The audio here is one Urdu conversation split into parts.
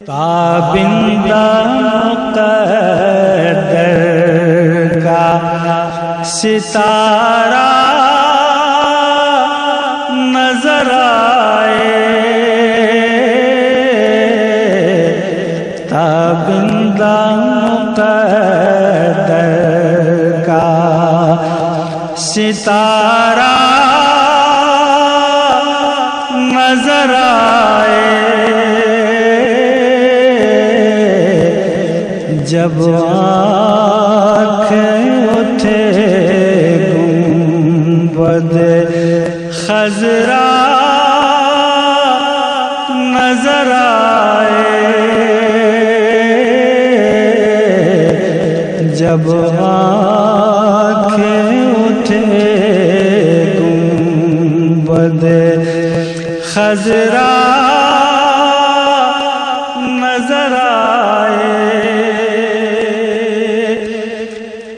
تابندہ مقدر کا ستارہ نظر آئے، تابندہ مقدر کا ستارہ نظر آئے، جب آنکھیں اٹھے گنبد خضرا نظر آئے، جب آنکھیں اٹھے گنبد خضرا نظر آئے،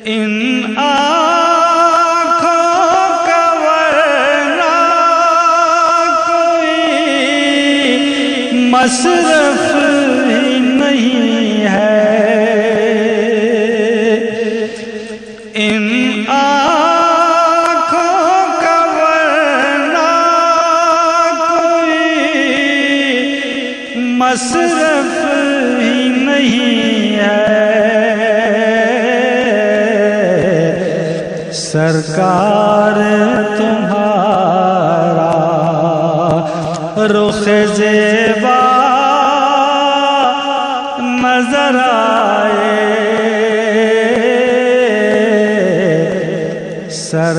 ان آنکھوں کا ورنہ کوئی مصرف ہی نہیں ہے، ان آنکھوں کا ورنہ کوئی مصرف ہی نہیں ہے، سرکار تمہارا رخ زیبا نظر آئے،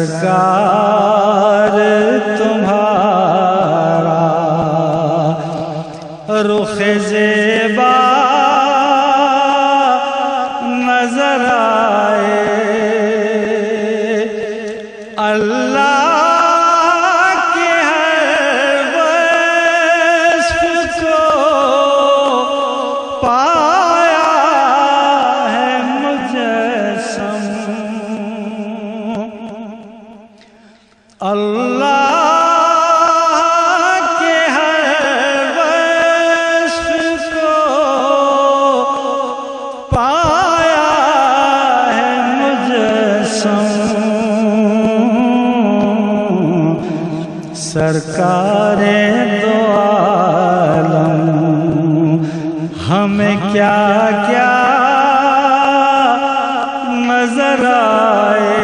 سرکار تمہارا رخ زیبا نظر آئے، اللہ کے ہر وصف کو پایا ہے مجسم، اللہ کے ہر وصف کو پایا ہے مجسم، سرکار دو عالم ہمیں کیا کیا نظر آئے،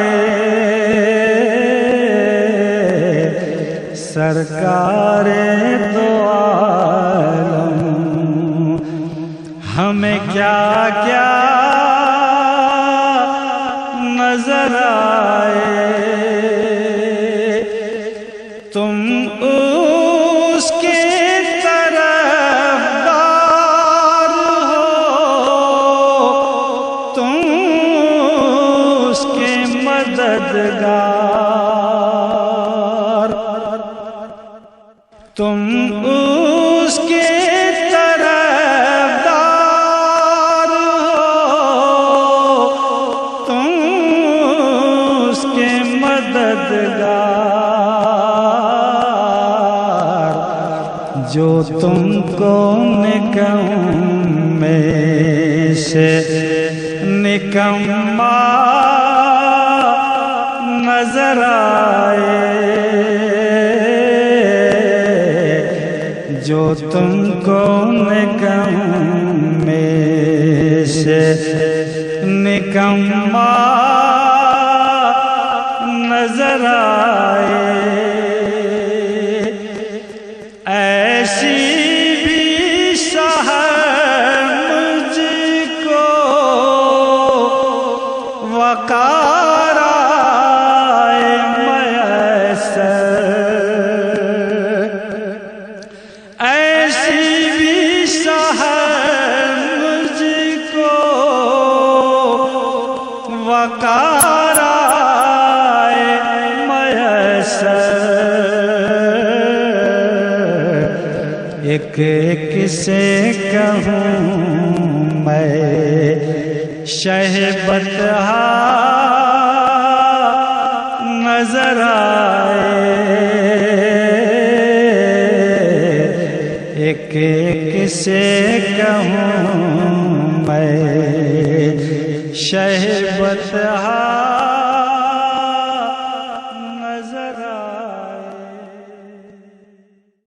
سرکار دو عالم ہمیں کیا کیا نظر آئے، تم اس کے طرفدار ہو، تم اس کے مددگار، تم اس کے طرفدار ہو، تم اس کے مددگار، جو تم کو نکمے سے نکما نظر آئے، جو تم کو نکمے سے نکما نظر آئے، ایسی بھی سحر مجھ کو وقار آئے میسر، ایسی بھی سحر مجھ کو وقار آئے میسر، ایک ایک سے کہوں میں شہبتہا نظر آئے، ایک ایک سے کہوں کہوں میں شہ بطحا نظر